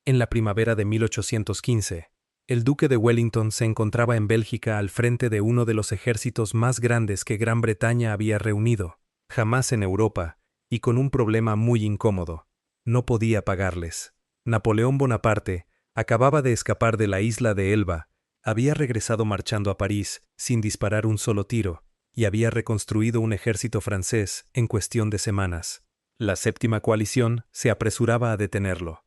En la primavera de 1815, el duque de Wellington se encontraba en Bélgica al frente de uno de los ejércitos más grandes que Gran Bretaña había reunido, jamás en Europa, y con un problema muy incómodo. No podía pagarles. Napoleón Bonaparte acababa de escapar de la isla de Elba, había regresado marchando a París sin disparar un solo tiro, y había reconstruido un ejército francés en cuestión de semanas. La séptima coalición se apresuraba a detenerlo.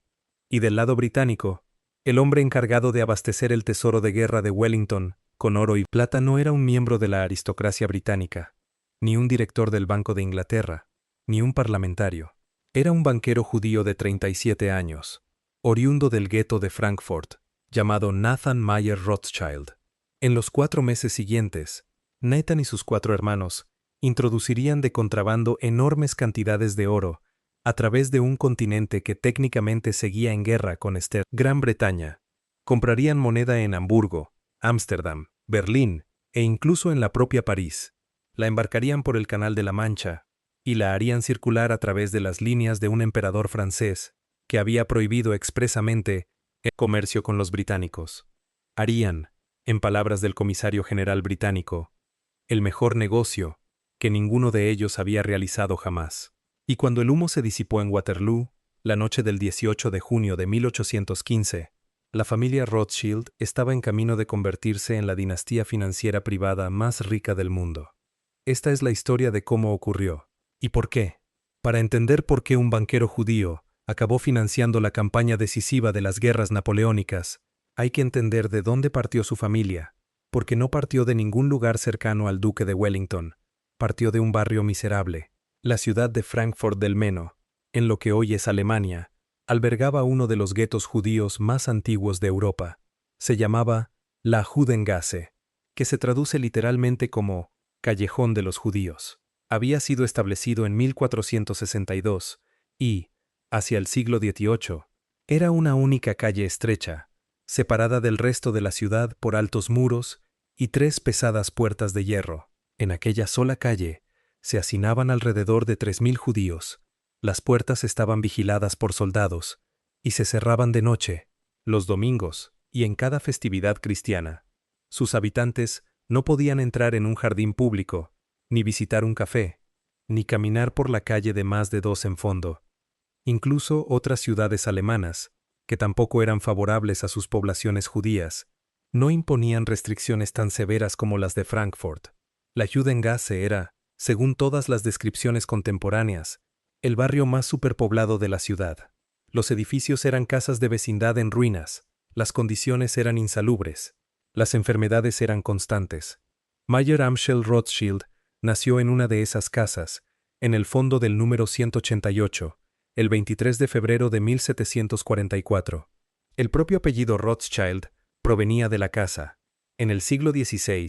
Y del lado británico, el hombre encargado de abastecer el tesoro de guerra de Wellington con oro y plata no era un miembro de la aristocracia británica, ni un director del Banco de Inglaterra, ni un parlamentario. Era un banquero judío de 37 años, oriundo del gueto de Frankfurt, llamado Nathan Mayer Rothschild. En los 4 meses siguientes, Nathan y sus 4 hermanos introducirían de contrabando enormes cantidades de oro a través de un continente que técnicamente seguía en guerra con Gran Bretaña. Comprarían moneda en Hamburgo, Ámsterdam, Berlín e incluso en la propia París. La embarcarían por el Canal de la Mancha y la harían circular a través de las líneas de un emperador francés que había prohibido expresamente el comercio con los británicos. Harían, en palabras del comisario general británico, el mejor negocio que ninguno de ellos había realizado jamás. Y cuando el humo se disipó en Waterloo, la noche del 18 de junio de 1815, la familia Rothschild estaba en camino de convertirse en la dinastía financiera privada más rica del mundo. Esta es la historia de cómo ocurrió. ¿Y por qué? Para entender por qué un banquero judío acabó financiando la campaña decisiva de las guerras napoleónicas, hay que entender de dónde partió su familia, porque no partió de ningún lugar cercano al duque de Wellington, partió de un barrio miserable. La ciudad de Frankfurt del Meno, en lo que hoy es Alemania, albergaba uno de los guetos judíos más antiguos de Europa. Se llamaba la Judengasse, que se traduce literalmente como Callejón de los Judíos. Había sido establecido en 1462 y, hacia el siglo XVIII, era una única calle estrecha, separada del resto de la ciudad por altos muros y 3 pesadas puertas de hierro. En aquella sola calle se hacinaban alrededor de 3000 judíos. Las puertas estaban vigiladas por soldados y se cerraban de noche, los domingos y en cada festividad cristiana. Sus habitantes no podían entrar en un jardín público, ni visitar un café, ni caminar por la calle de más de 2 en fondo. Incluso otras ciudades alemanas, que tampoco eran favorables a sus poblaciones judías, no imponían restricciones tan severas como las de Frankfurt. La Judengasse era, según todas las descripciones contemporáneas, el barrio más superpoblado de la ciudad. Los edificios eran casas de vecindad en ruinas, las condiciones eran insalubres, las enfermedades eran constantes. Mayer Amschel Rothschild nació en una de esas casas, en el fondo del número 188, el 23 de febrero de 1744. El propio apellido Rothschild provenía de la casa. En el siglo XVI,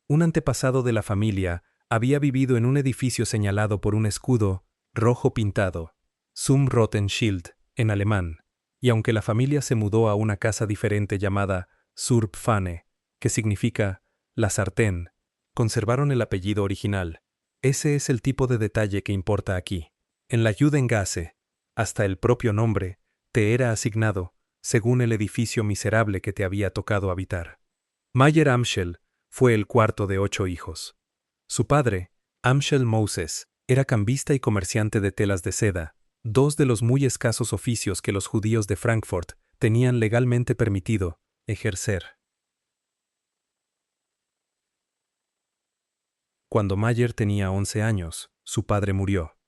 un antepasado de la familia había vivido en un edificio señalado por un escudo rojo pintado, Zum Roten Schild, en alemán, y aunque la familia se mudó a una casa diferente llamada Zur Pfanne, que significa la sartén, conservaron el apellido original. Ese es el tipo de detalle que importa aquí. En la Judengasse, hasta el propio nombre te era asignado según el edificio miserable que te había tocado habitar. Mayer Amschel fue el cuarto de 8 hijos. Su padre, Amschel Moses, era cambista y comerciante de telas de seda, 2 de los muy escasos oficios que los judíos de Frankfurt tenían legalmente permitido ejercer. Cuando Mayer tenía 11 años, su padre murió.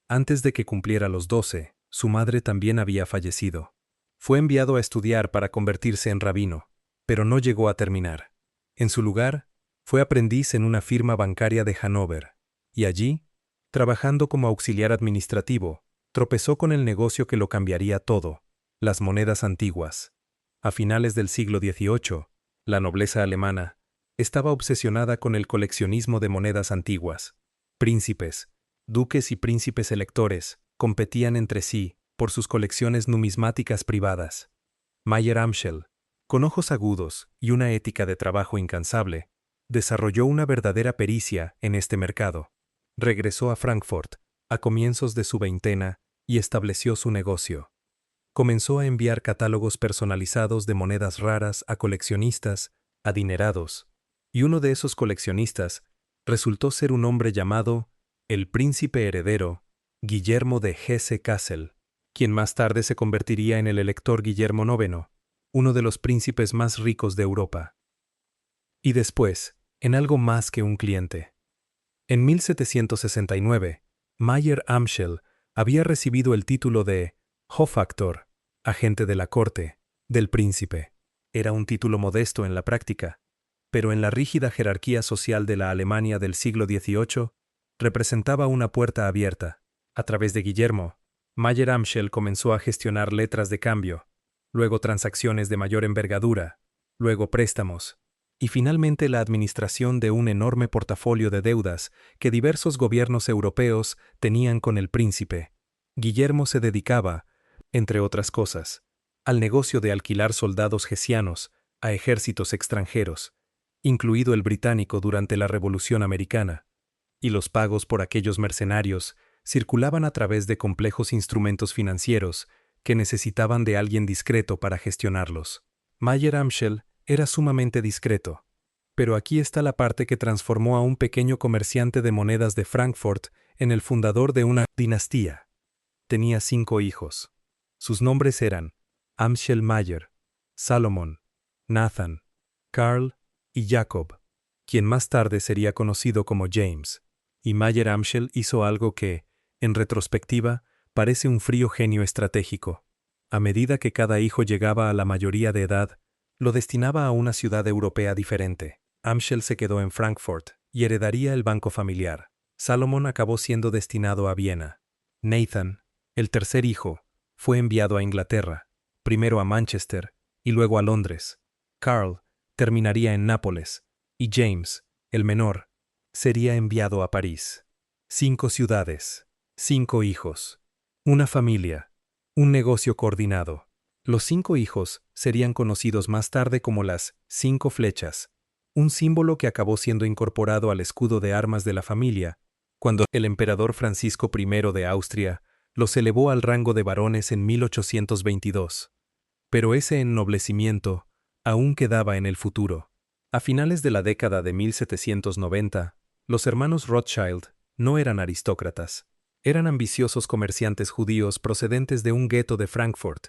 Antes de que cumpliera los 12, su madre también había fallecido. Fue enviado a estudiar para convertirse en rabino, pero no llegó a terminar. En su lugar, fue aprendiz en una firma bancaria de Hannover, y allí, trabajando como auxiliar administrativo, tropezó con el negocio que lo cambiaría todo, las monedas antiguas. A finales del siglo XVIII, la nobleza alemana estaba obsesionada con el coleccionismo de monedas antiguas. Príncipes, duques y príncipes electores competían entre sí por sus colecciones numismáticas privadas. Mayer Amschel, con ojos agudos y una ética de trabajo incansable, desarrolló una verdadera pericia en este mercado. Regresó a Frankfurt a comienzos de su veintena y estableció su negocio. Comenzó a enviar catálogos personalizados de monedas raras a coleccionistas adinerados, y uno de esos coleccionistas resultó ser un hombre llamado el príncipe heredero Guillermo de Hesse-Kassel, quien más tarde se convertiría en el elector Guillermo IX, uno de los príncipes más ricos de Europa. Y después, en algo más que un cliente. En 1769, Mayer Amschel había recibido el título de Hofaktor, agente de la corte, del príncipe. Era un título modesto en la práctica, pero en la rígida jerarquía social de la Alemania del siglo XVIII, representaba una puerta abierta. A través de Guillermo, Mayer Amschel comenzó a gestionar letras de cambio, luego transacciones de mayor envergadura, luego préstamos, y finalmente la administración de un enorme portafolio de deudas que diversos gobiernos europeos tenían con el príncipe. Guillermo se dedicaba, entre otras cosas, al negocio de alquilar soldados hessianos a ejércitos extranjeros, incluido el británico durante la Revolución Americana, y los pagos por aquellos mercenarios circulaban a través de complejos instrumentos financieros que necesitaban de alguien discreto para gestionarlos. Mayer Amschel era sumamente discreto, pero aquí está la parte que transformó a un pequeño comerciante de monedas de Frankfurt en el fundador de una dinastía. Tenía 5 hijos. Sus nombres eran Amschel Mayer, Salomon, Nathan, Karl y Jacob, quien más tarde sería conocido como James. Y Mayer Amschel hizo algo que, en retrospectiva, parece un frío genio estratégico. A medida que cada hijo llegaba a la mayoría de edad, lo destinaba a una ciudad europea diferente. Amschel se quedó en Frankfurt y heredaría el banco familiar. Salomon acabó siendo destinado a Viena. Nathan, el tercer hijo, fue enviado a Inglaterra, primero a Manchester y luego a Londres. Karl terminaría en Nápoles, y James, el menor, sería enviado a París. 5 ciudades, 5 hijos, una familia, un negocio coordinado. Los 5 hijos serían conocidos más tarde como las 5 flechas, un símbolo que acabó siendo incorporado al escudo de armas de la familia, cuando el emperador Francisco I de Austria los elevó al rango de varones en 1822. Pero ese ennoblecimiento aún quedaba en el futuro. A finales de la década de 1790, los hermanos Rothschild no eran aristócratas. Eran ambiciosos comerciantes judíos procedentes de un gueto de Frankfurt,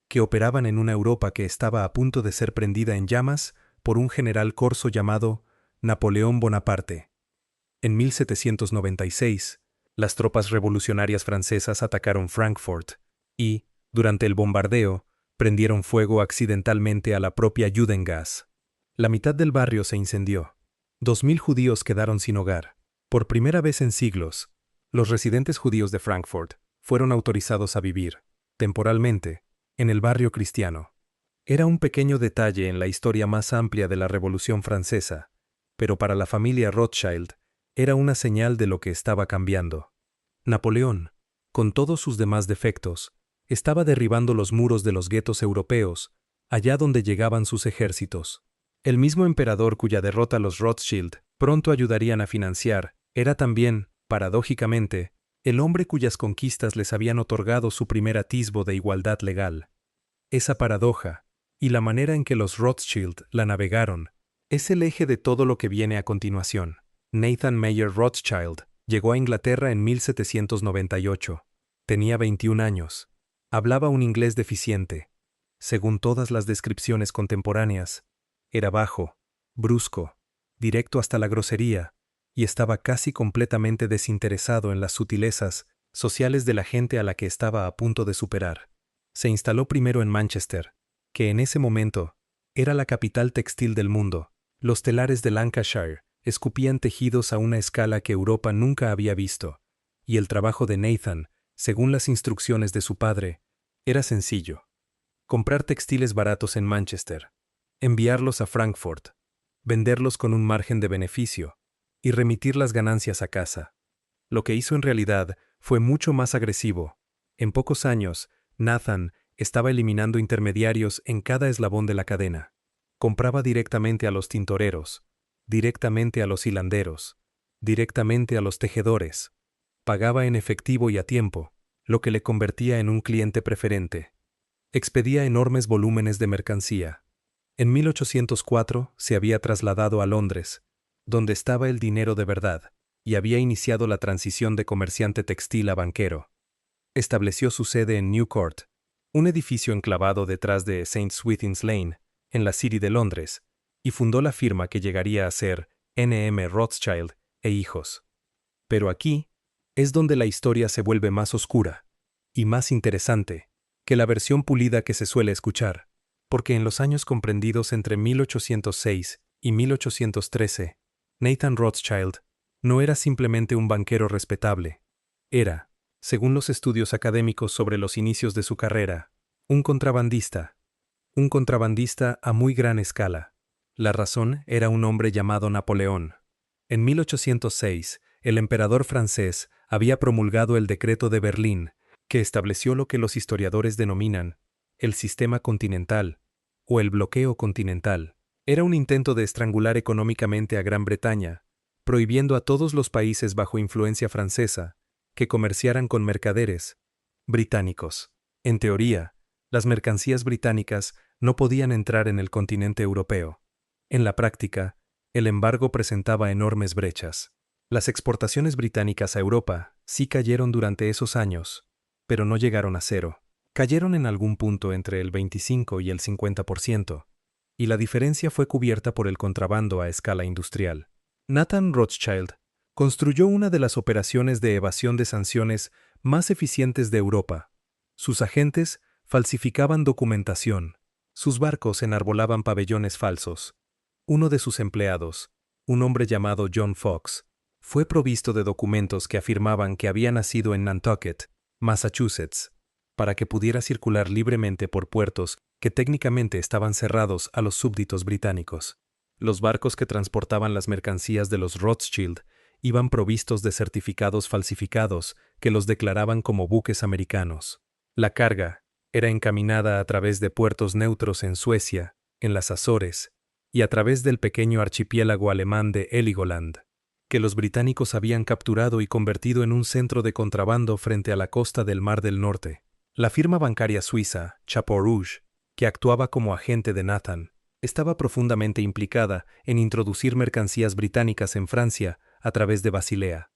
que operaban en una Europa que estaba a punto de ser prendida en llamas por un general corso llamado Napoleón Bonaparte. En 1796, las tropas revolucionarias francesas atacaron Frankfurt y, durante el bombardeo, prendieron fuego accidentalmente a la propia Judengasse. La mitad del barrio se incendió. 2000 judíos quedaron sin hogar. Por primera vez en siglos, los residentes judíos de Frankfurt fueron autorizados a vivir, temporalmente, en el barrio cristiano. Era un pequeño detalle en la historia más amplia de la Revolución Francesa, pero para la familia Rothschild era una señal de lo que estaba cambiando. Napoleón, con todos sus demás defectos, estaba derribando los muros de los guetos europeos, allá donde llegaban sus ejércitos. El mismo emperador cuya derrota los Rothschild pronto ayudarían a financiar, era también, paradójicamente, el hombre cuyas conquistas les habían otorgado su primer atisbo de igualdad legal. Esa paradoja, y la manera en que los Rothschild la navegaron, es el eje de todo lo que viene a continuación. Nathan Mayer Rothschild llegó a Inglaterra en 1798. Tenía 21 años. Hablaba un inglés deficiente. Según todas las descripciones contemporáneas, era bajo, brusco, directo hasta la grosería, y estaba casi completamente desinteresado en las sutilezas sociales de la gente a la que estaba a punto de superar. Se instaló primero en Manchester, que en ese momento era la capital textil del mundo. Los telares de Lancashire escupían tejidos a una escala que Europa nunca había visto, y el trabajo de Nathan, según las instrucciones de su padre, era sencillo. Comprar textiles baratos en Manchester, enviarlos a Frankfurt, venderlos con un margen de beneficio y remitir las ganancias a casa. Lo que hizo en realidad fue mucho más agresivo. En pocos años, Nathan estaba eliminando intermediarios en cada eslabón de la cadena. Compraba directamente a los tintoreros, directamente a los hilanderos, directamente a los tejedores. Pagaba en efectivo y a tiempo, lo que le convertía en un cliente preferente. Expedía enormes volúmenes de mercancía. En 1804 se había trasladado a Londres, donde estaba el dinero de verdad, y había iniciado la transición de comerciante textil a banquero. Estableció su sede en New Court, un edificio enclavado detrás de St. Swithin's Lane, en la City de Londres, y fundó la firma que llegaría a ser N.M. Rothschild e Hijos. Pero aquí es donde la historia se vuelve más oscura y más interesante que la versión pulida que se suele escuchar, porque en los años comprendidos entre 1806 y 1813, Nathan Rothschild no era simplemente un banquero respetable, era, según los estudios académicos sobre los inicios de su carrera, un contrabandista a muy gran escala. La razón era un hombre llamado Napoleón. En 1806, el emperador francés había promulgado el Decreto de Berlín, que estableció lo que los historiadores denominan el sistema continental o el bloqueo continental. Era un intento de estrangular económicamente a Gran Bretaña, prohibiendo a todos los países bajo influencia francesa que comerciaran con mercaderes británicos. En teoría, las mercancías británicas no podían entrar en el continente europeo. En la práctica, el embargo presentaba enormes brechas. Las exportaciones británicas a Europa sí cayeron durante esos años, pero no llegaron a cero. Cayeron en algún punto entre el 25 y el 50%, y la diferencia fue cubierta por el contrabando a escala industrial. Nathan Rothschild construyó una de las operaciones de evasión de sanciones más eficientes de Europa. Sus agentes falsificaban documentación, sus barcos enarbolaban pabellones falsos. Uno de sus empleados, un hombre llamado John Fox, fue provisto de documentos que afirmaban que había nacido en Nantucket, Massachusetts, para que pudiera circular libremente por puertos que técnicamente estaban cerrados a los súbditos británicos. Los barcos que transportaban las mercancías de los Rothschild iban provistos de certificados falsificados que los declaraban como buques americanos. La carga era encaminada a través de puertos neutros en Suecia, en las Azores, y a través del pequeño archipiélago alemán de Heligoland, que los británicos habían capturado y convertido en un centro de contrabando frente a la costa del Mar del Norte. La firma bancaria suiza, Chapeau Rouge, que actuaba como agente de Nathan, estaba profundamente implicada en introducir mercancías británicas en Francia a través de Basilea.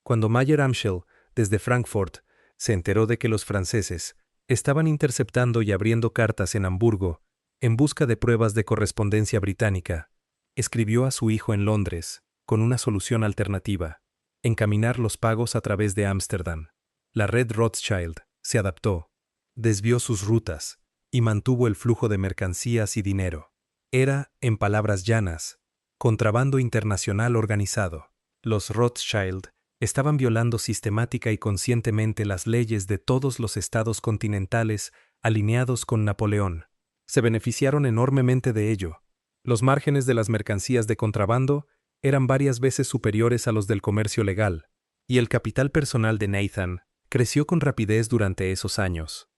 Cuando Mayer Amschel, desde Frankfurt, se enteró de que los franceses estaban interceptando y abriendo cartas en Hamburgo en busca de pruebas de correspondencia británica, escribió a su hijo en Londres con una solución alternativa: encaminar los pagos a través de Ámsterdam. La red Rothschild se adaptó, desvió sus rutas y mantuvo el flujo de mercancías y dinero. Era, en palabras llanas, contrabando internacional organizado. Los Rothschild estaban violando sistemática y conscientemente las leyes de todos los estados continentales alineados con Napoleón. Se beneficiaron enormemente de ello. Los márgenes de las mercancías de contrabando eran varias veces superiores a los del comercio legal, y el capital personal de Nathan creció con rapidez durante esos años.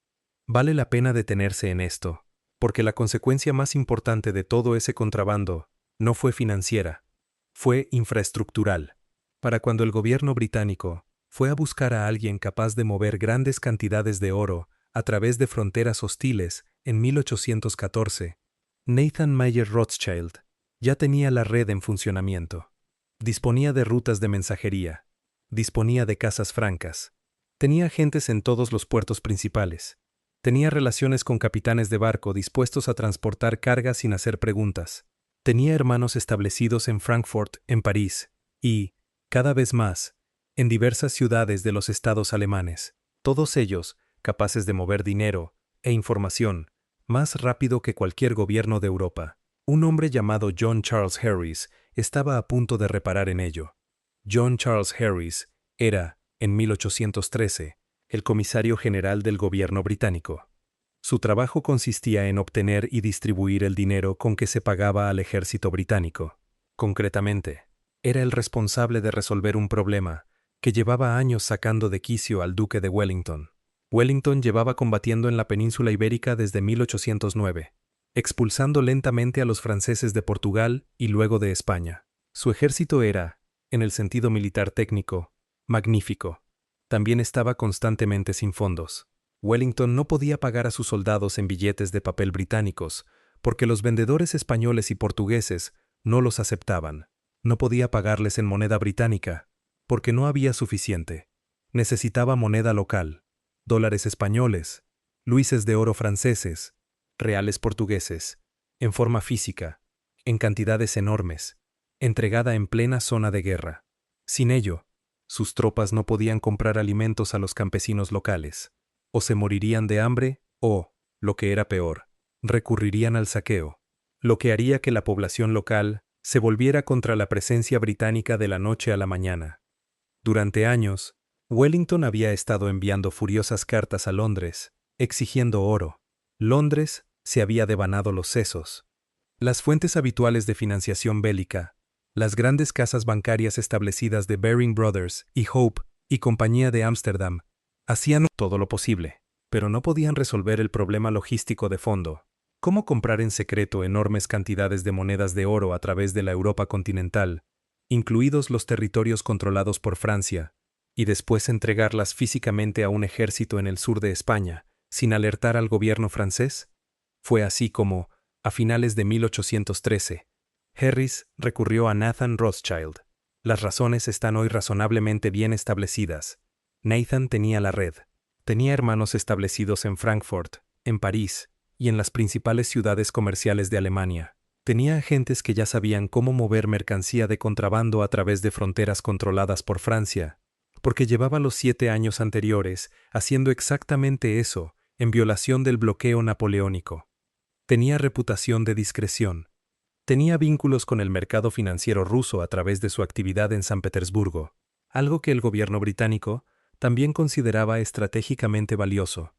Vale la pena detenerse en esto, porque la consecuencia más importante de todo ese contrabando no fue financiera, fue infraestructural. Para cuando el gobierno británico fue a buscar a alguien capaz de mover grandes cantidades de oro a través de fronteras hostiles en 1814, Nathan Mayer Rothschild ya tenía la red en funcionamiento. Disponía de rutas de mensajería, disponía de casas francas, tenía agentes en todos los puertos principales, tenía relaciones con capitanes de barco dispuestos a transportar cargas sin hacer preguntas, tenía hermanos establecidos en Frankfurt, en París, y, cada vez más, en diversas ciudades de los estados alemanes, todos ellos capaces de mover dinero e información más rápido que cualquier gobierno de Europa. Un hombre llamado John Charles Harris estaba a punto de reparar en ello. John Charles Harris era, en 1813, el comisario general del gobierno británico. Su trabajo consistía en obtener y distribuir el dinero con que se pagaba al ejército británico. Concretamente, era el responsable de resolver un problema que llevaba años sacando de quicio al duque de Wellington. Wellington llevaba combatiendo en la península ibérica desde 1809, expulsando lentamente a los franceses de Portugal y luego de España. Su ejército era, en el sentido militar técnico, magnífico. También estaba constantemente sin fondos. Wellington no podía pagar a sus soldados en billetes de papel británicos, porque los vendedores españoles y portugueses no los aceptaban. No podía pagarles en moneda británica, porque no había suficiente. Necesitaba moneda local, dólares españoles, luises de oro franceses, reales portugueses, en forma física, en cantidades enormes, entregada en plena zona de guerra. Sin ello, sus tropas no podían comprar alimentos a los campesinos locales. O se morirían de hambre o, lo que era peor, recurrirían al saqueo, lo que haría que la población local se volviera contra la presencia británica de la noche a la mañana. Durante años, Wellington había estado enviando furiosas cartas a Londres, exigiendo oro. Londres se había devanado los sesos. Las fuentes habituales de financiación bélica, las grandes casas bancarias establecidas de Baring Brothers y Hope y Compañía de Ámsterdam, hacían todo lo posible, pero no podían resolver el problema logístico de fondo. ¿Cómo comprar en secreto enormes cantidades de monedas de oro a través de la Europa continental, incluidos los territorios controlados por Francia, y después entregarlas físicamente a un ejército en el sur de España, sin alertar al gobierno francés? Fue así como, a finales de 1813, Harris recurrió a Nathan Rothschild. Las razones están hoy razonablemente bien establecidas. Nathan tenía la red. Tenía hermanos establecidos en Frankfurt, en París y en las principales ciudades comerciales de Alemania. Tenía agentes que ya sabían cómo mover mercancía de contrabando a través de fronteras controladas por Francia, porque llevaba los 7 años anteriores haciendo exactamente eso, en violación del bloqueo napoleónico. Tenía reputación de discreción. Tenía vínculos con el mercado financiero ruso a través de su actividad en San Petersburgo, algo que el gobierno británico también consideraba estratégicamente valioso.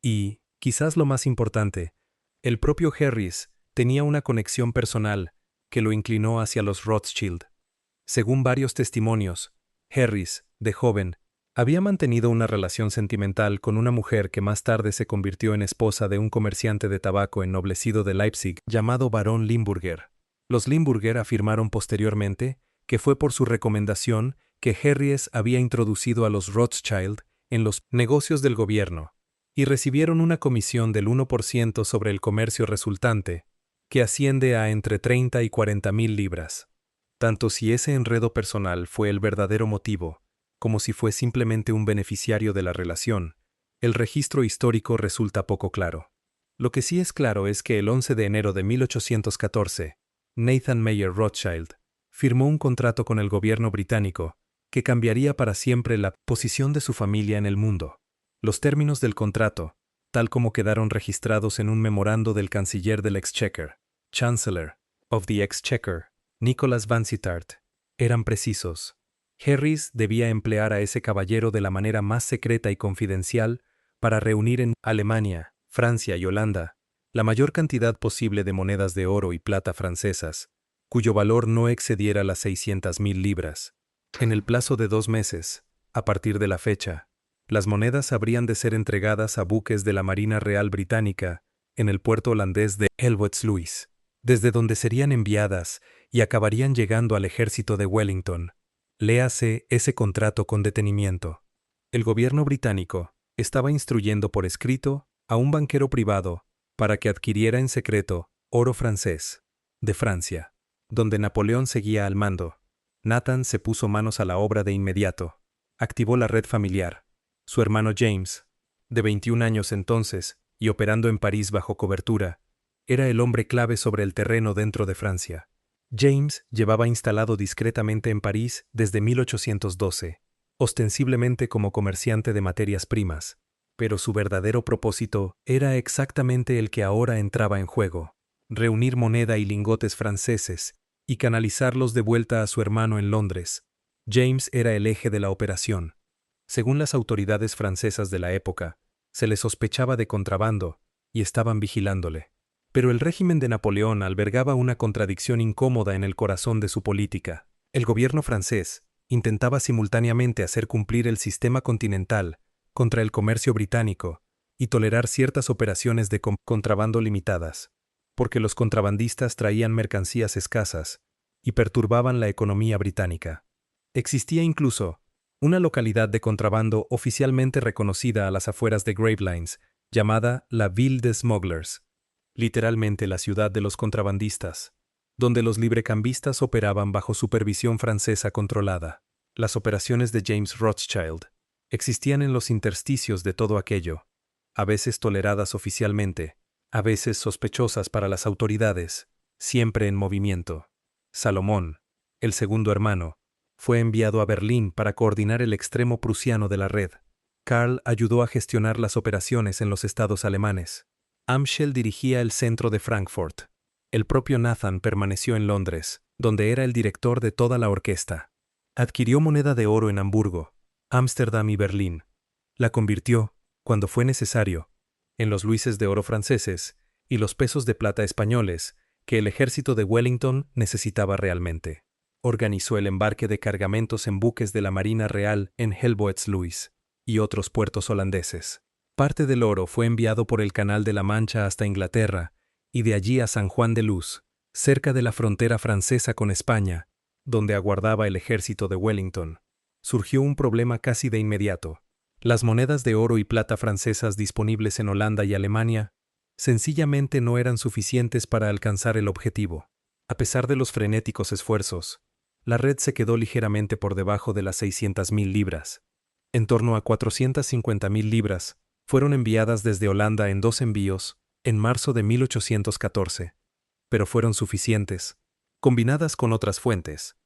Y, quizás lo más importante, el propio Harris tenía una conexión personal que lo inclinó hacia los Rothschild. Según varios testimonios, Harris, de joven, había mantenido una relación sentimental con una mujer que más tarde se convirtió en esposa de un comerciante de tabaco ennoblecido de Leipzig llamado Barón Limburger. Los Limburger afirmaron posteriormente que fue por su recomendación que Harries había introducido a los Rothschild en los negocios del gobierno, y recibieron una comisión del 1% sobre el comercio resultante, que asciende a entre 30 y 40.000 libras. Tanto si ese enredo personal fue el verdadero motivo, como si fue simplemente un beneficiario de la relación, el registro histórico resulta poco claro. Lo que sí es claro es que el 11 de enero de 1814, Nathan Mayer Rothschild firmó un contrato con el gobierno británico que cambiaría para siempre la posición de su familia en el mundo. Los términos del contrato, tal como quedaron registrados en un memorando del canciller del Exchequer, Chancellor of the Exchequer, Nicholas Vansittart, eran precisos. Harris debía emplear a ese caballero de la manera más secreta y confidencial para reunir en Alemania, Francia y Holanda la mayor cantidad posible de monedas de oro y plata francesas, cuyo valor no excediera las 600.000 libras. En el plazo de 2 meses, a partir de la fecha, las monedas habrían de ser entregadas a buques de la Marina Real Británica en el puerto holandés de Helvoetsluis, desde donde serían enviadas y acabarían llegando al ejército de Wellington. Léase ese contrato con detenimiento. El gobierno británico estaba instruyendo por escrito a un banquero privado para que adquiriera en secreto oro francés, de Francia, donde Napoleón seguía al mando. Nathan se puso manos a la obra de inmediato. Activó la red familiar. Su hermano James, de 21 años entonces, y operando en París bajo cobertura, era el hombre clave sobre el terreno dentro de Francia. James llevaba instalado discretamente en París desde 1812, ostensiblemente como comerciante de materias primas, pero su verdadero propósito era exactamente el que ahora entraba en juego: reunir moneda y lingotes franceses y canalizarlos de vuelta a su hermano en Londres. James era el eje de la operación. Según las autoridades francesas de la época, se le sospechaba de contrabando y estaban vigilándole. Pero el régimen de Napoleón albergaba una contradicción incómoda en el corazón de su política. El gobierno francés intentaba simultáneamente hacer cumplir el sistema continental contra el comercio británico y tolerar ciertas operaciones de contrabando limitadas, porque los contrabandistas traían mercancías escasas y perturbaban la economía británica. Existía incluso una localidad de contrabando oficialmente reconocida a las afueras de Gravelines, llamada la Ville des Smugglers, literalmente la ciudad de los contrabandistas, donde los librecambistas operaban bajo supervisión francesa controlada. Las operaciones de James Rothschild existían en los intersticios de todo aquello, a veces toleradas oficialmente, a veces sospechosas para las autoridades, siempre en movimiento. Salomón, el segundo hermano, fue enviado a Berlín para coordinar el extremo prusiano de la red. Karl ayudó a gestionar las operaciones en los estados alemanes. Amschel dirigía el centro de Frankfurt. El propio Nathan permaneció en Londres, donde era el director de toda la orquesta. Adquirió moneda de oro en Hamburgo, Ámsterdam y Berlín. La convirtió, cuando fue necesario, en los luises de oro franceses y los pesos de plata españoles que el ejército de Wellington necesitaba realmente. Organizó el embarque de cargamentos en buques de la Marina Real en Helvoetsluis y otros puertos holandeses. Parte del oro fue enviado por el Canal de la Mancha hasta Inglaterra y de allí a San Juan de Luz, cerca de la frontera francesa con España, donde aguardaba el ejército de Wellington. Surgió un problema casi de inmediato. Las monedas de oro y plata francesas disponibles en Holanda y Alemania sencillamente no eran suficientes para alcanzar el objetivo. A pesar de los frenéticos esfuerzos, la red se quedó ligeramente por debajo de las 600.000 libras. En torno a 450.000 libras fueron enviadas desde Holanda en 2 envíos en marzo de 1814, pero fueron suficientes, combinadas con otras fuentes,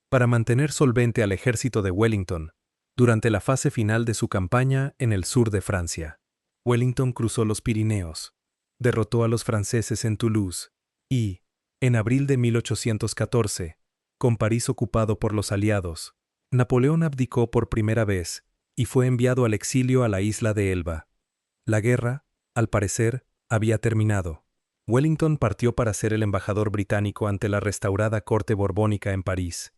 para mantener solvente al ejército de Wellington durante la fase final de su campaña en el sur de Francia. Wellington cruzó los Pirineos, derrotó a los franceses en Toulouse y, en abril de 1814, con París ocupado por los aliados, Napoleón abdicó por primera vez y fue enviado al exilio a la isla de Elba. La guerra, al parecer, había terminado. Wellington partió para ser el embajador británico ante la restaurada corte borbónica en París.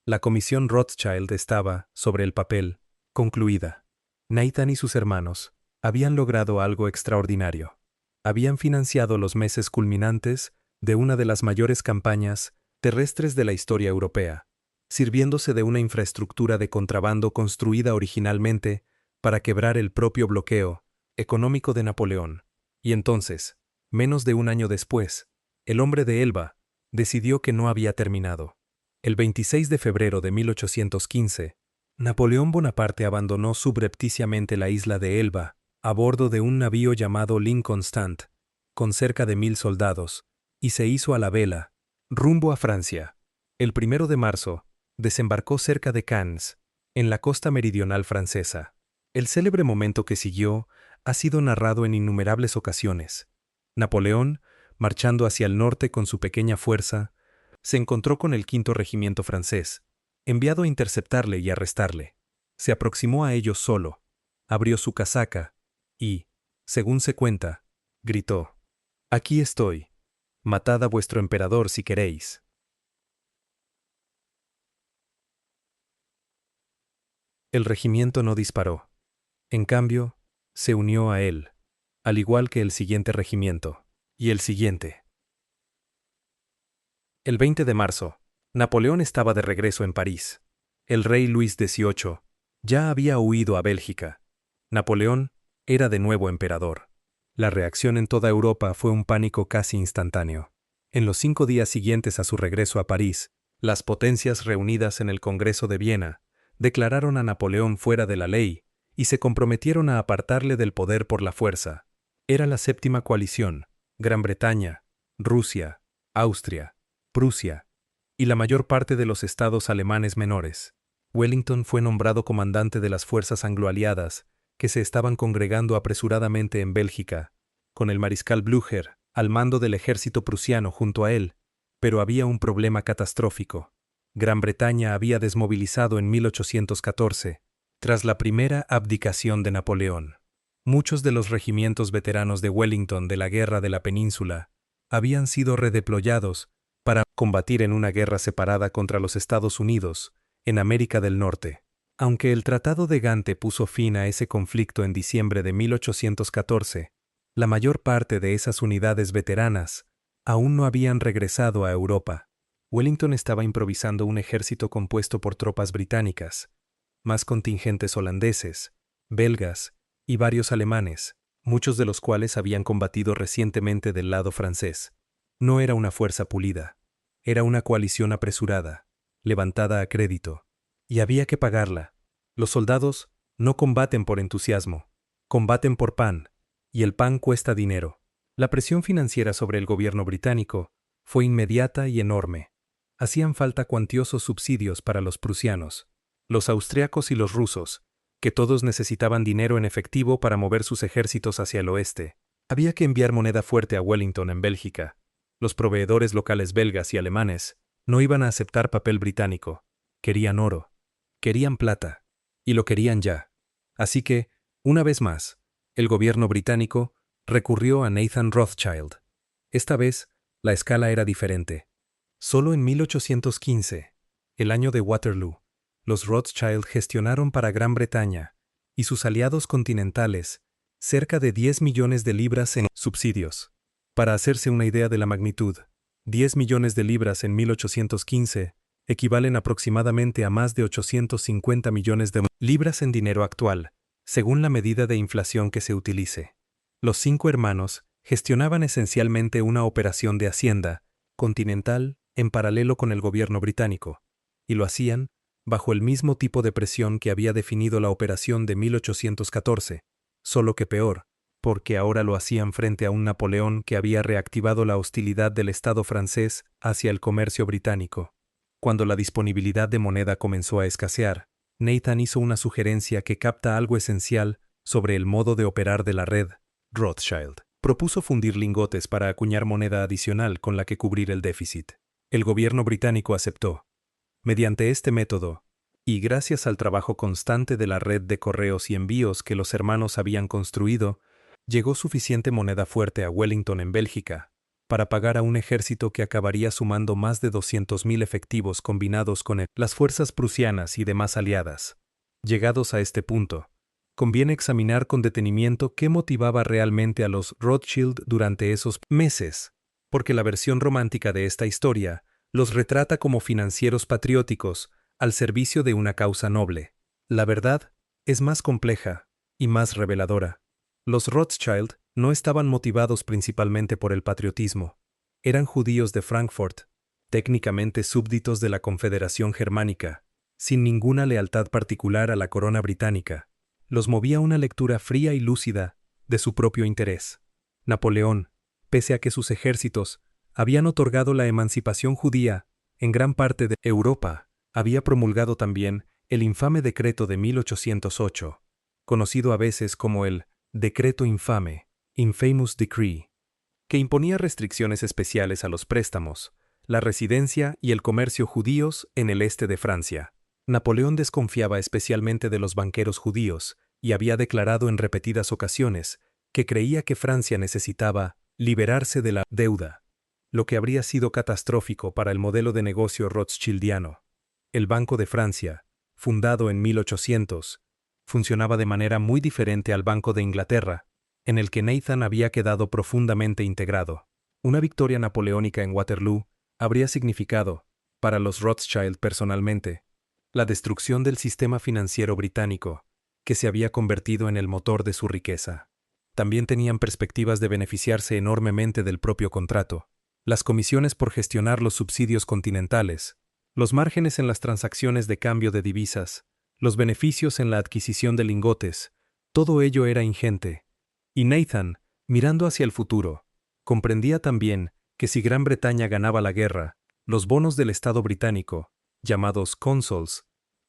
La comisión Rothschild estaba, sobre el papel, concluida. Nathan y sus hermanos habían logrado algo extraordinario. Habían financiado los meses culminantes de una de las mayores campañas terrestres de la historia europea, sirviéndose de una infraestructura de contrabando construida originalmente para quebrar el propio bloqueo económico de Napoleón. Y entonces, menos de un año después, el hombre de Elba decidió que no había terminado. El 26 de febrero de 1815, Napoleón Bonaparte abandonó subrepticiamente la isla de Elba a bordo de un navío llamado l'Inconstant, con cerca de 1.000 soldados, y se hizo a la vela, rumbo a Francia. El 1 de marzo, desembarcó cerca de Cannes, en la costa meridional francesa. El célebre momento que siguió ha sido narrado en innumerables ocasiones. Napoleón, marchando hacia el norte con su pequeña fuerza, se encontró con el 5º regimiento francés, enviado a interceptarle y arrestarle. Se aproximó a ellos solo, abrió su casaca y, según se cuenta, gritó: «Aquí estoy. Matad a vuestro emperador si queréis». El regimiento no disparó. En cambio, se unió a él, al igual que el siguiente regimiento, y el siguiente. El 20 de marzo, Napoleón estaba de regreso en París. El rey Luis XVIII ya había huido a Bélgica. Napoleón era de nuevo emperador. La reacción en toda Europa fue un pánico casi instantáneo. En los 5 días siguientes a su regreso a París, las potencias reunidas en el Congreso de Viena declararon a Napoleón fuera de la ley y se comprometieron a apartarle del poder por la fuerza. Era la 7ª coalición: Gran Bretaña, Rusia, Austria, Prusia y la mayor parte de los estados alemanes menores. Wellington fue nombrado comandante de las fuerzas anglo-aliadas que se estaban congregando apresuradamente en Bélgica, con el mariscal Blücher al mando del ejército prusiano junto a él, pero había un problema catastrófico. Gran Bretaña había desmovilizado en 1814, tras la primera abdicación de Napoleón. Muchos de los regimientos veteranos de Wellington de la Guerra de la Península habían sido redeployados para combatir en una guerra separada contra los Estados Unidos, en América del Norte. Aunque el Tratado de Gante puso fin a ese conflicto en diciembre de 1814, la mayor parte de esas unidades veteranas aún no habían regresado a Europa. Wellington estaba improvisando un ejército compuesto por tropas británicas, más contingentes holandeses, belgas y varios alemanes, muchos de los cuales habían combatido recientemente del lado francés. No era una fuerza pulida, era una coalición apresurada, levantada a crédito, y había que pagarla. Los soldados no combaten por entusiasmo, combaten por pan, y el pan cuesta dinero. La presión financiera sobre el gobierno británico fue inmediata y enorme. Hacían falta cuantiosos subsidios para los prusianos, los austriacos y los rusos, que todos necesitaban dinero en efectivo para mover sus ejércitos hacia el oeste. Había que enviar moneda fuerte a Wellington en Bélgica. Los proveedores locales belgas y alemanes no iban a aceptar papel británico. Querían oro, querían plata, y lo querían ya. Así que, una vez más, el gobierno británico recurrió a Nathan Rothschild. Esta vez, la escala era diferente. Solo en 1815, el año de Waterloo, los Rothschild gestionaron para Gran Bretaña y sus aliados continentales cerca de 10 millones de libras en subsidios. Para hacerse una idea de la magnitud, 10 millones de libras en 1815 equivalen aproximadamente a más de 850 millones de libras en dinero actual, según la medida de inflación que se utilice. Los 5 hermanos gestionaban esencialmente una operación de hacienda continental en paralelo con el gobierno británico, y lo hacían bajo el mismo tipo de presión que había definido la operación de 1814, solo que peor, porque ahora lo hacían frente a un Napoleón que había reactivado la hostilidad del Estado francés hacia el comercio británico. Cuando la disponibilidad de moneda comenzó a escasear, Nathan hizo una sugerencia que capta algo esencial sobre el modo de operar de la red Rothschild. Propuso fundir lingotes para acuñar moneda adicional con la que cubrir el déficit. El gobierno británico aceptó. Mediante este método, y gracias al trabajo constante de la red de correos y envíos que los hermanos habían construido, llegó suficiente moneda fuerte a Wellington en Bélgica para pagar a un ejército que acabaría sumando más de 200.000 efectivos combinados con las fuerzas prusianas y demás aliadas. Llegados a este punto, conviene examinar con detenimiento qué motivaba realmente a los Rothschild durante esos meses, porque la versión romántica de esta historia los retrata como financieros patrióticos al servicio de una causa noble. La verdad es más compleja y más reveladora. Los Rothschild no estaban motivados principalmente por el patriotismo. Eran judíos de Frankfurt, técnicamente súbditos de la Confederación Germánica, sin ninguna lealtad particular a la corona británica. Los movía una lectura fría y lúcida de su propio interés. Napoleón, pese a que sus ejércitos habían otorgado la emancipación judía en gran parte de Europa, había promulgado también el infame decreto de 1808, conocido a veces como el Decreto Infame, Infamous Decree, que imponía restricciones especiales a los préstamos, la residencia y el comercio judíos en el este de Francia. Napoleón desconfiaba especialmente de los banqueros judíos y había declarado en repetidas ocasiones que creía que Francia necesitaba liberarse de la deuda, lo que habría sido catastrófico para el modelo de negocio rothschildiano. El Banco de Francia, fundado en 1800, funcionaba de manera muy diferente al Banco de Inglaterra, en el que Nathan había quedado profundamente integrado. Una victoria napoleónica en Waterloo habría significado, para los Rothschild personalmente, la destrucción del sistema financiero británico, que se había convertido en el motor de su riqueza. También tenían perspectivas de beneficiarse enormemente del propio contrato. Las comisiones por gestionar los subsidios continentales, los márgenes en las transacciones de cambio de divisas, los beneficios en la adquisición de lingotes, todo ello era ingente. Y Nathan, mirando hacia el futuro, comprendía también que si Gran Bretaña ganaba la guerra, los bonos del Estado británico, llamados consols,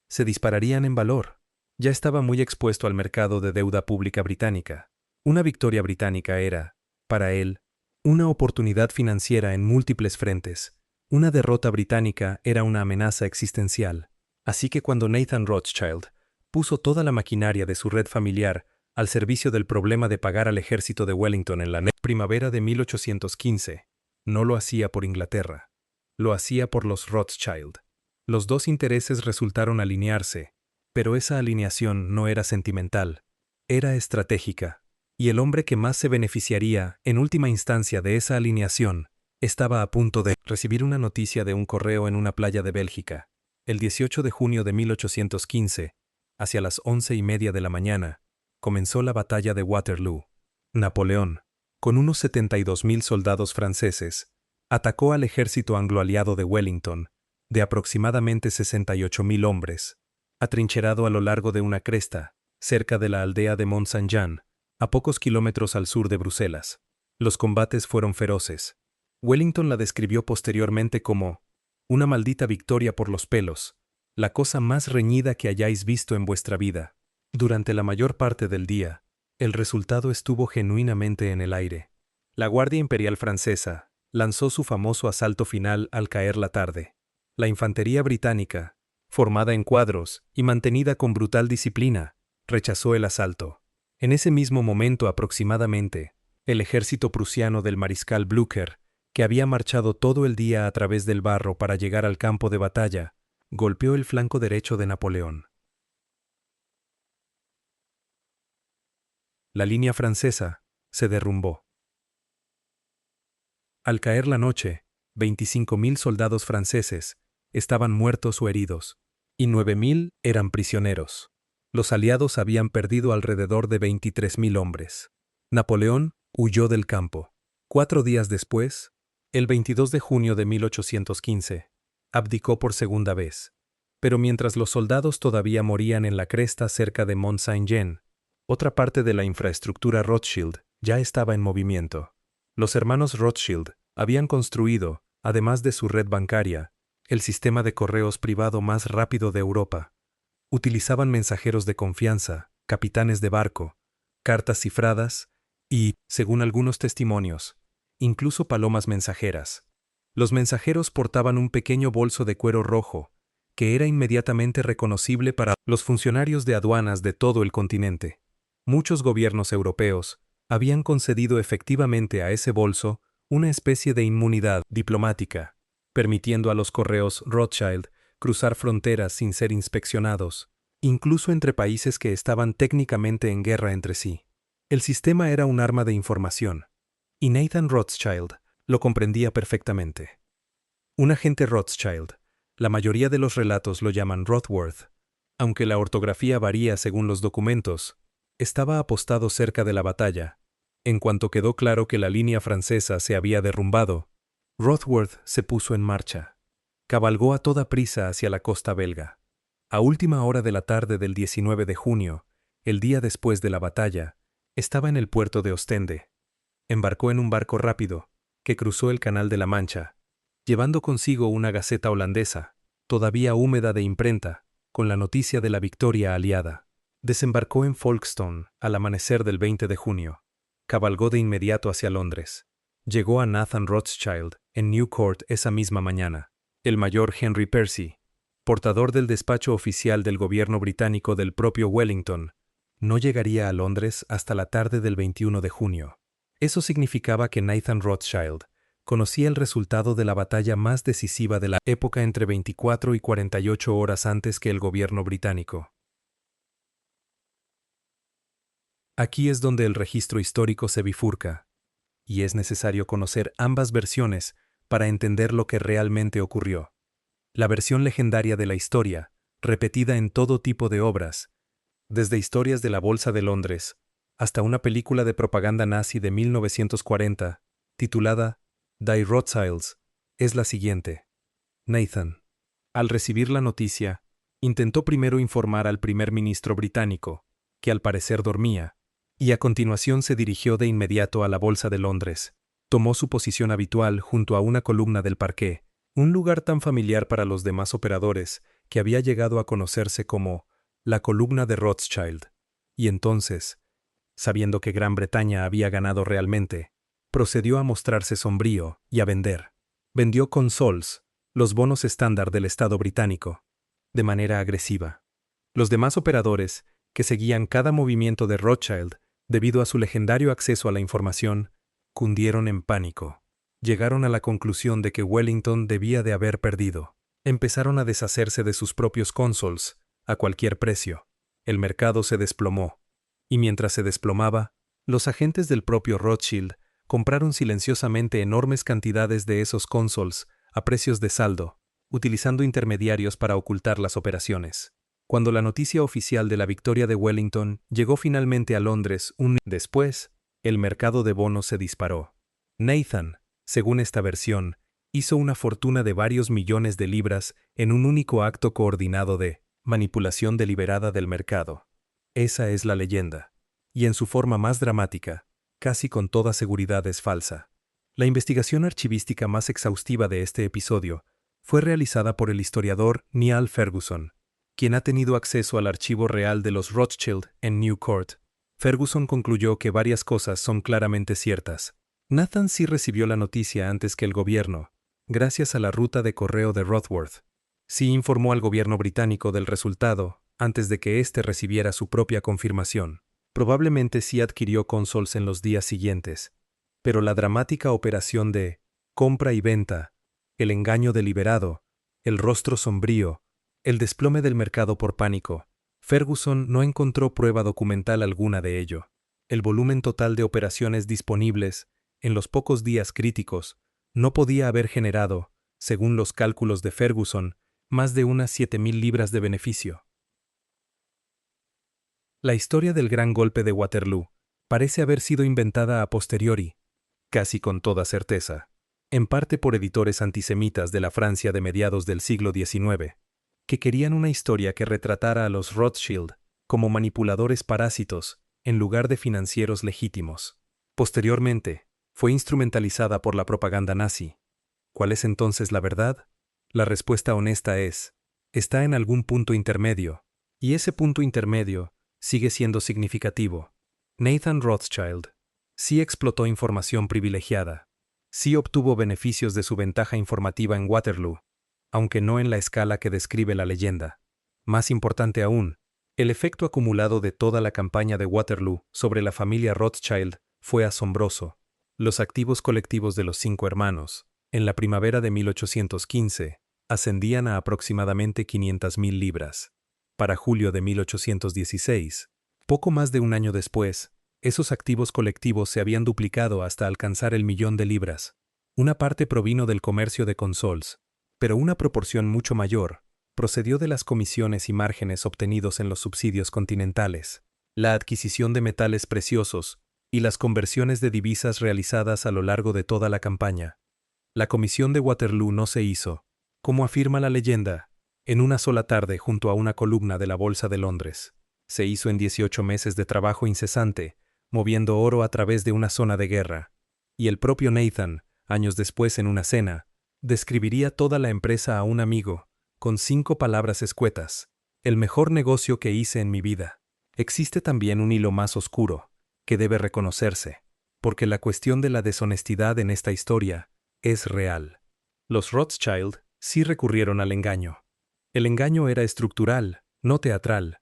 se dispararían en valor. Ya estaba muy expuesto al mercado de deuda pública británica. Una victoria británica era, para él, una oportunidad financiera en múltiples frentes. Una derrota británica era una amenaza existencial. Así que cuando Nathan Rothschild puso toda la maquinaria de su red familiar al servicio del problema de pagar al ejército de Wellington en la primavera de 1815, no lo hacía por Inglaterra, lo hacía por los Rothschild. Los dos intereses resultaron alinearse, pero esa alineación no era sentimental, era estratégica, y el hombre que más se beneficiaría, en última instancia, de esa alineación, estaba a punto de recibir una noticia de un correo en una playa de Bélgica. El 18 de junio de 1815, Hacia las 11:30 de la mañana, comenzó la batalla de Waterloo. Napoleón, con unos 72.000 soldados franceses, atacó al ejército anglo-aliado de Wellington, de aproximadamente 68.000 hombres, atrincherado a lo largo de una cresta, cerca de la aldea de Mont-Saint-Jean, a pocos kilómetros al sur de Bruselas. Los combates fueron feroces. Wellington la describió posteriormente como una maldita victoria por los pelos, la cosa más reñida que hayáis visto en vuestra vida. Durante la mayor parte del día, el resultado estuvo genuinamente en el aire. La Guardia Imperial Francesa lanzó su famoso asalto final al caer la tarde. La infantería británica, formada en cuadros y mantenida con brutal disciplina, rechazó el asalto. En ese mismo momento aproximadamente, el ejército prusiano del mariscal Blücher, que había marchado todo el día a través del barro para llegar al campo de batalla, golpeó el flanco derecho de Napoleón. La línea francesa se derrumbó. Al caer la noche, 25.000 soldados franceses estaban muertos o heridos, y 9.000 eran prisioneros. Los aliados habían perdido alrededor de 23.000 hombres. Napoleón huyó del campo. 4 días después, el 22 de junio de 1815, abdicó por segunda vez. Pero mientras los soldados todavía morían en la cresta cerca de Mont-Saint-Jean, otra parte de la infraestructura Rothschild ya estaba en movimiento. Los hermanos Rothschild habían construido, además de su red bancaria, el sistema de correos privado más rápido de Europa. Utilizaban mensajeros de confianza, capitanes de barco, cartas cifradas y, según algunos testimonios, incluso palomas mensajeras. Los mensajeros portaban un pequeño bolso de cuero rojo, que era inmediatamente reconocible para los funcionarios de aduanas de todo el continente. Muchos gobiernos europeos habían concedido efectivamente a ese bolso una especie de inmunidad diplomática, permitiendo a los correos Rothschild cruzar fronteras sin ser inspeccionados, incluso entre países que estaban técnicamente en guerra entre sí. El sistema era un arma de información, y Nathan Rothschild lo comprendía perfectamente. Un agente Rothschild, la mayoría de los relatos lo llaman Rothworth, aunque la ortografía varía según los documentos, estaba apostado cerca de la batalla. En cuanto quedó claro que la línea francesa se había derrumbado, Rothworth se puso en marcha. Cabalgó a toda prisa hacia la costa belga. A última hora de la tarde del 19 de junio, el día después de la batalla, estaba en el puerto de Ostende. Embarcó en un barco rápido, que cruzó el Canal de la Mancha, llevando consigo una gaceta holandesa, todavía húmeda de imprenta, con la noticia de la victoria aliada. Desembarcó en Folkestone al amanecer del 20 de junio. Cabalgó de inmediato hacia Londres. Llegó a Nathan Rothschild en Newcourt esa misma mañana. El mayor Henry Percy, portador del despacho oficial del gobierno británico del propio Wellington, no llegaría a Londres hasta la tarde del 21 de junio. Eso significaba que Nathan Rothschild conocía el resultado de la batalla más decisiva de la época entre 24 y 48 horas antes que el gobierno británico. Aquí es donde el registro histórico se bifurca, y es necesario conocer ambas versiones para entender lo que realmente ocurrió. La versión legendaria de la historia, repetida en todo tipo de obras, desde historias de la Bolsa de Londres hasta una película de propaganda nazi de 1940, titulada Die Rothschilds, es la siguiente. Nathan, al recibir la noticia, intentó primero informar al primer ministro británico, que al parecer dormía, y a continuación se dirigió de inmediato a la Bolsa de Londres. Tomó su posición habitual junto a una columna del parqué, un lugar tan familiar para los demás operadores que había llegado a conocerse como la columna de Rothschild. Y entonces, sabiendo que Gran Bretaña había ganado realmente, procedió a mostrarse sombrío y a vender. Vendió consols, los bonos estándar del Estado británico, de manera agresiva. Los demás operadores, que seguían cada movimiento de Rothschild, debido a su legendario acceso a la información, cundieron en pánico. Llegaron a la conclusión de que Wellington debía de haber perdido. Empezaron a deshacerse de sus propios consols, a cualquier precio. El mercado se desplomó. Y mientras se desplomaba, los agentes del propio Rothschild compraron silenciosamente enormes cantidades de esos consols a precios de saldo, utilizando intermediarios para ocultar las operaciones. Cuando la noticia oficial de la victoria de Wellington llegó finalmente a Londres después, el mercado de bonos se disparó. Nathan, según esta versión, hizo una fortuna de varios millones de libras en un único acto coordinado de manipulación deliberada del mercado. Esa es la leyenda. Y en su forma más dramática, casi con toda seguridad es falsa. La investigación archivística más exhaustiva de este episodio fue realizada por el historiador Niall Ferguson, quien ha tenido acceso al archivo real de los Rothschild en New Court. Ferguson concluyó que varias cosas son claramente ciertas. Nathan sí recibió la noticia antes que el gobierno, gracias a la ruta de correo de Rothworth. Sí informó al gobierno británico del resultado antes de que éste recibiera su propia confirmación. Probablemente sí adquirió Consols en los días siguientes, pero la dramática operación de compra y venta, el engaño deliberado, el rostro sombrío, el desplome del mercado por pánico, Ferguson no encontró prueba documental alguna de ello. El volumen total de operaciones disponibles, en los pocos días críticos, no podía haber generado, según los cálculos de Ferguson, más de unas 7.000 libras de beneficio. La historia del gran golpe de Waterloo parece haber sido inventada a posteriori, casi con toda certeza, en parte por editores antisemitas de la Francia de mediados del siglo XIX, que querían una historia que retratara a los Rothschild como manipuladores parásitos en lugar de financieros legítimos. Posteriormente, fue instrumentalizada por la propaganda nazi. ¿Cuál es entonces la verdad? La respuesta honesta está en algún punto intermedio, y ese punto intermedio sigue siendo significativo. Nathan Rothschild sí explotó información privilegiada, sí obtuvo beneficios de su ventaja informativa en Waterloo, aunque no en la escala que describe la leyenda. Más importante aún, el efecto acumulado de toda la campaña de Waterloo sobre la familia Rothschild fue asombroso. Los activos colectivos de los 5 hermanos, en la primavera de 1815, ascendían a aproximadamente 500.000 libras. Para julio de 1816, poco más de un año después, esos activos colectivos se habían duplicado hasta alcanzar el 1.000.000 de libras. Una parte provino del comercio de Consols, pero una proporción mucho mayor procedió de las comisiones y márgenes obtenidos en los subsidios continentales, la adquisición de metales preciosos y las conversiones de divisas realizadas a lo largo de toda la campaña. La comisión de Waterloo no se hizo, como afirma la leyenda, en una sola tarde junto a una columna de la Bolsa de Londres. Se hizo en 18 meses de trabajo incesante, moviendo oro a través de una zona de guerra. Y el propio Nathan, años después en una cena, describiría toda la empresa a un amigo, con 5 palabras escuetas: el mejor negocio que hice en mi vida. Existe también un hilo más oscuro, que debe reconocerse, porque la cuestión de la deshonestidad en esta historia es real. Los Rothschild sí recurrieron al engaño. El engaño era estructural, no teatral.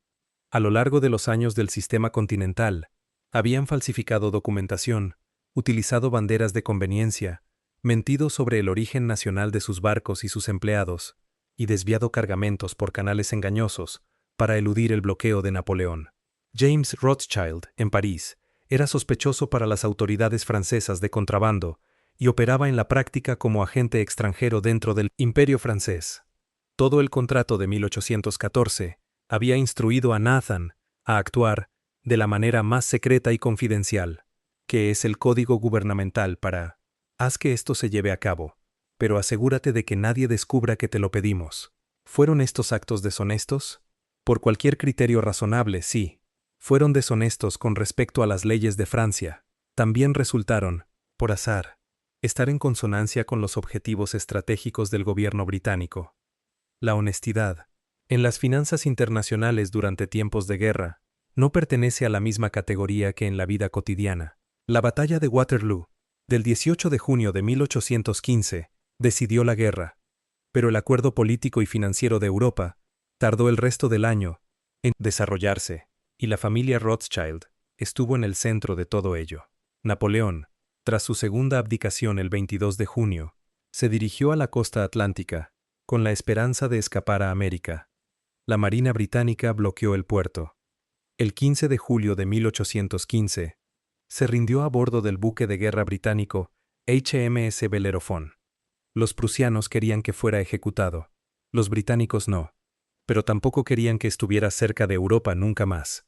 A lo largo de los años del sistema continental, habían falsificado documentación, utilizado banderas de conveniencia, mentido sobre el origen nacional de sus barcos y sus empleados, y desviado cargamentos por canales engañosos para eludir el bloqueo de Napoleón. James Rothschild, en París, era sospechoso para las autoridades francesas de contrabando y operaba en la práctica como agente extranjero dentro del Imperio francés. Todo el contrato de 1814 había instruido a Nathan a actuar de la manera más secreta y confidencial, que es el código gubernamental para: haz que esto se lleve a cabo, pero asegúrate de que nadie descubra que te lo pedimos. ¿Fueron estos actos deshonestos? Por cualquier criterio razonable, sí. Fueron deshonestos con respecto a las leyes de Francia. También resultaron, por azar, estar en consonancia con los objetivos estratégicos del gobierno británico. La honestidad, en las finanzas internacionales durante tiempos de guerra, no pertenece a la misma categoría que en la vida cotidiana. La batalla de Waterloo, del 18 de junio de 1815, decidió la guerra, pero el acuerdo político y financiero de Europa tardó el resto del año en desarrollarse, y la familia Rothschild estuvo en el centro de todo ello. Napoleón, tras su segunda abdicación el 22 de junio, se dirigió a la costa atlántica, con la esperanza de escapar a América. La Marina británica bloqueó el puerto. El 15 de julio de 1815, se rindió a bordo del buque de guerra británico HMS Bellerophon. Los prusianos querían que fuera ejecutado, los británicos no. pero tampoco querían que estuviera cerca de Europa nunca más.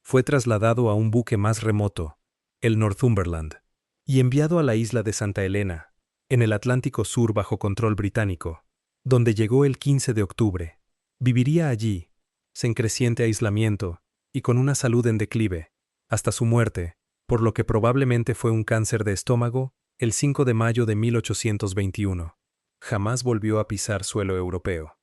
Fue trasladado a un buque más remoto, el Northumberland, y enviado a la isla de Santa Helena, en el Atlántico Sur bajo control británico, donde llegó el 15 de octubre. Viviría allí, sin creciente aislamiento y con una salud en declive, hasta su muerte, por lo que probablemente fue un cáncer de estómago, el 5 de mayo de 1821. Jamás volvió a pisar suelo europeo.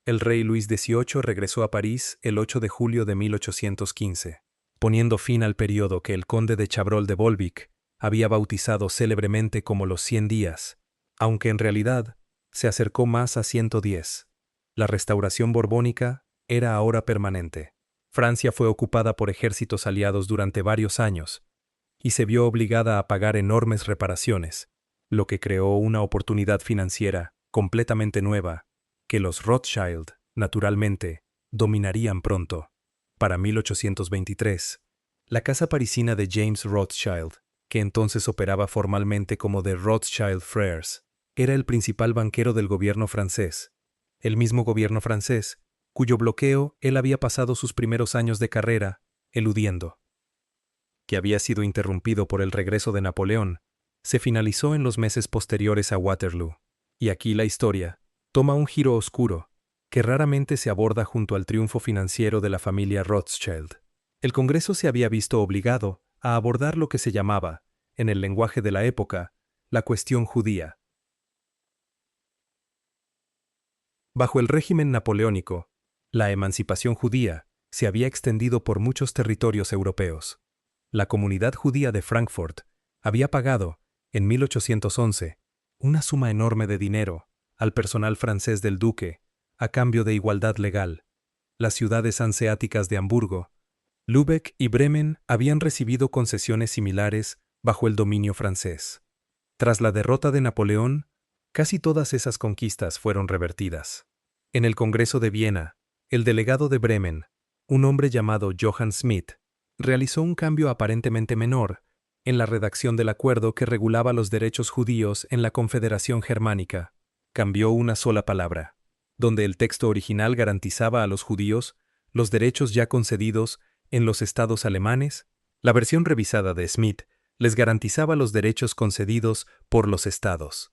El rey Luis XVIII regresó a París el 8 de julio de 1815, poniendo fin al periodo que el conde de Chabrol de Volvic había bautizado célebremente como los 100 días, aunque en realidad se acercó más a 110. La restauración borbónica era ahora permanente. Francia fue ocupada por ejércitos aliados durante varios años y se vio obligada a pagar enormes reparaciones, lo que creó una oportunidad financiera completamente nueva que los Rothschild, naturalmente, dominarían pronto. Para 1823, la casa parisina de James Rothschild, que entonces operaba formalmente como The Rothschild Frères, era el principal banquero del gobierno francés, el mismo gobierno francés cuyo bloqueo él había pasado sus primeros años de carrera eludiendo, que había sido interrumpido por el regreso de Napoleón, se finalizó en los meses posteriores a Waterloo. Y aquí la historia toma un giro oscuro, que raramente se aborda junto al triunfo financiero de la familia Rothschild. El Congreso se había visto obligado a abordar lo que se llamaba, en el lenguaje de la época, la cuestión judía. Bajo el régimen napoleónico, la emancipación judía se había extendido por muchos territorios europeos. La comunidad judía de Frankfurt había pagado, en 1811, una suma enorme de dinero al personal francés del duque, a cambio de igualdad legal. Las ciudades hanseáticas de Hamburgo, Lübeck y Bremen habían recibido concesiones similares bajo el dominio francés. Tras la derrota de Napoleón, casi todas esas conquistas fueron revertidas. En el Congreso de Viena, el delegado de Bremen, un hombre llamado Johann Schmidt, realizó un cambio aparentemente menor en la redacción del acuerdo que regulaba los derechos judíos en la Confederación Germánica. Cambió una sola palabra. Donde el texto original garantizaba a los judíos los derechos ya concedidos en los estados alemanes, la versión revisada de Schmidt les garantizaba los derechos concedidos por los estados.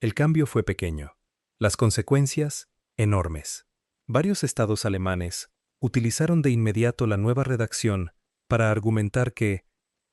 El cambio fue pequeño. Las consecuencias, enormes. Varios estados alemanes utilizaron de inmediato la nueva redacción para argumentar que,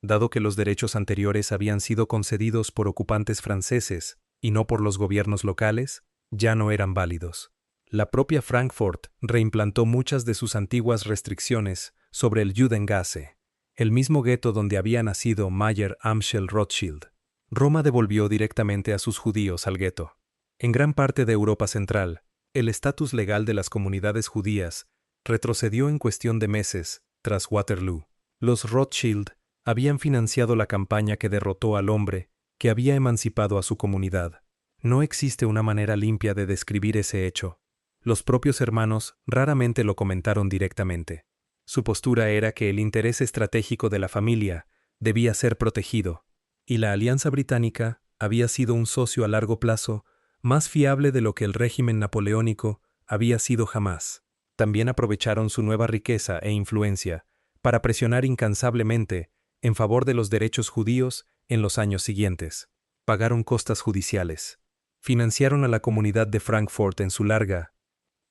dado que los derechos anteriores habían sido concedidos por ocupantes franceses y no por los gobiernos locales, ya no eran válidos. La propia Frankfurt reimplantó muchas de sus antiguas restricciones sobre el Judengasse, el mismo gueto donde había nacido Mayer Amschel Rothschild. Roma devolvió directamente a sus judíos al gueto. En gran parte de Europa Central, el estatus legal de las comunidades judías retrocedió en cuestión de meses tras Waterloo. Los Rothschild habían financiado la campaña que derrotó al hombre que había emancipado a su comunidad. No existe una manera limpia de describir ese hecho. Los propios hermanos raramente lo comentaron directamente. Su postura era que el interés estratégico de la familia debía ser protegido, y la Alianza Británica había sido un socio a largo plazo más fiable de lo que el régimen napoleónico había sido jamás. También aprovecharon su nueva riqueza e influencia para presionar incansablemente en favor de los derechos judíos en los años siguientes. Pagaron costas judiciales. Financiaron a la comunidad de Frankfurt en su larga,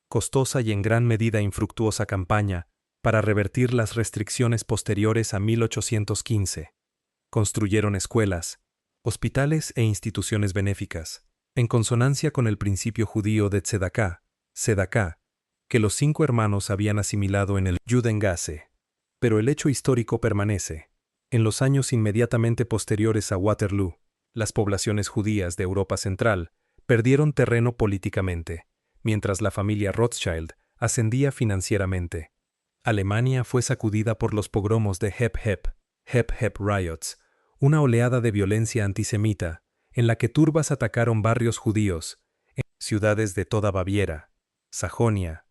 costosa y en gran medida infructuosa campaña para revertir las restricciones posteriores a 1815. Construyeron escuelas, hospitales e instituciones benéficas, en consonancia con el principio judío de Tzedaká, que los 5 hermanos habían asimilado en el Judengasse. Pero el hecho histórico permanece. En los años inmediatamente posteriores a Waterloo, las poblaciones judías de Europa Central perdieron terreno políticamente, mientras la familia Rothschild ascendía financieramente. Alemania fue sacudida por los pogromos de Hep Riots, una oleada de violencia antisemita, en la que turbas atacaron barrios judíos en ciudades de toda Baviera, Sajonia,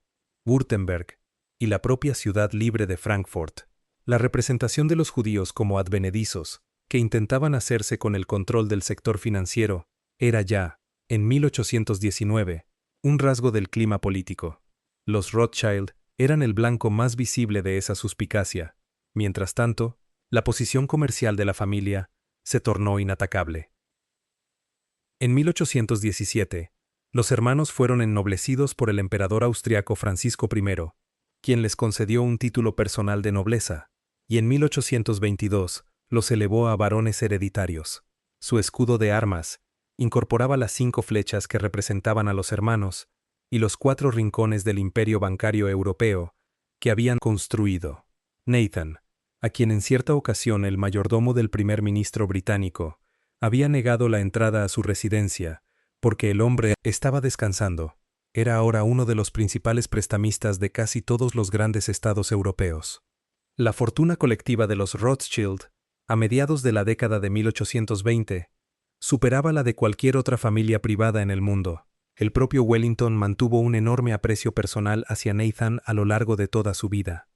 Württemberg y la propia ciudad libre de Frankfurt. La representación de los judíos como advenedizos, que intentaban hacerse con el control del sector financiero, era ya, en 1819, un rasgo del clima político. Los Rothschild eran el blanco más visible de esa suspicacia. Mientras tanto, la posición comercial de la familia se tornó inatacable. En 1817, los hermanos fueron ennoblecidos por el emperador austriaco Francisco I, quien les concedió un título personal de nobleza, y en 1822 los elevó a varones hereditarios. Su escudo de armas incorporaba las 5 flechas que representaban a los hermanos y los 4 rincones del imperio bancario europeo que habían construido. Nathan, a quien en cierta ocasión el mayordomo del primer ministro británico había negado la entrada a su residencia porque el hombre estaba descansando, era ahora uno de los principales prestamistas de casi todos los grandes estados europeos. La fortuna colectiva de los Rothschild, a mediados de la década de 1820, superaba la de cualquier otra familia privada en el mundo. El propio Wellington mantuvo un enorme aprecio personal hacia Nathan a lo largo de toda su vida.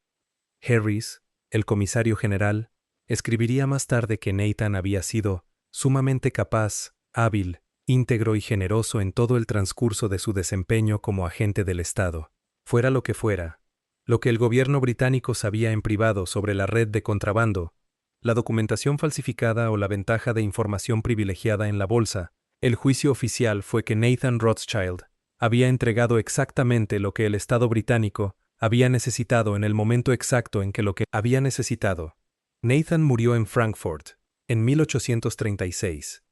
Harris, el comisario general, escribiría más tarde que Nathan había sido sumamente capaz, hábil, íntegro y generoso en todo el transcurso de su desempeño como agente del Estado. Fuera lo que el gobierno británico sabía en privado sobre la red de contrabando, la documentación falsificada o la ventaja de información privilegiada en la bolsa, el juicio oficial fue que Nathan Rothschild había entregado exactamente lo que el Estado británico había necesitado en el momento exacto en que lo que había necesitado. Nathan murió en Frankfurt, en 1836.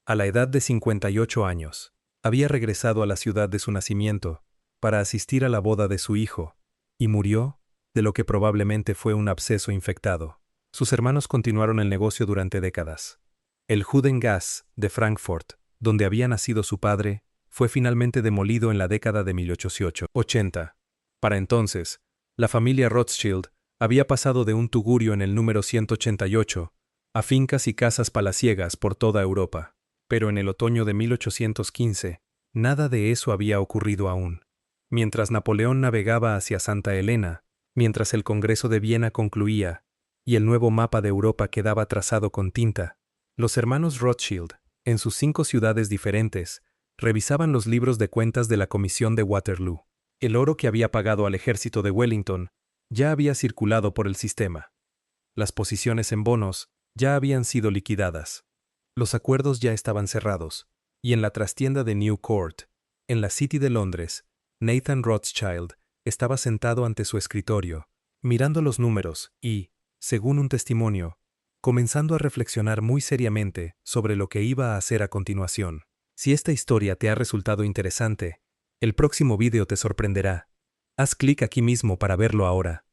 A la edad de 58 años, había regresado a la ciudad de su nacimiento para asistir a la boda de su hijo, y murió de lo que probablemente fue un absceso infectado. Sus hermanos continuaron el negocio durante décadas. El Judengas de Frankfurt, donde había nacido su padre, fue finalmente demolido en la década de 1880. Para entonces, la familia Rothschild había pasado de un tugurio en el número 188 a fincas y casas palaciegas por toda Europa. Pero en el otoño de 1815, nada de eso había ocurrido aún. Mientras Napoleón navegaba hacia Santa Helena, mientras el Congreso de Viena concluía y el nuevo mapa de Europa quedaba trazado con tinta, los hermanos Rothschild, en sus 5 ciudades diferentes, revisaban los libros de cuentas de la Comisión de Waterloo. El oro que había pagado al ejército de Wellington ya había circulado por el sistema. Las posiciones en bonos ya habían sido liquidadas. Los acuerdos ya estaban cerrados, y en la trastienda de New Court, en la City de Londres, Nathan Rothschild estaba sentado ante su escritorio, mirando los números y, según un testimonio, comenzando a reflexionar muy seriamente sobre lo que iba a hacer a continuación. Si esta historia te ha resultado interesante, el próximo vídeo te sorprenderá. Haz clic aquí mismo para verlo ahora.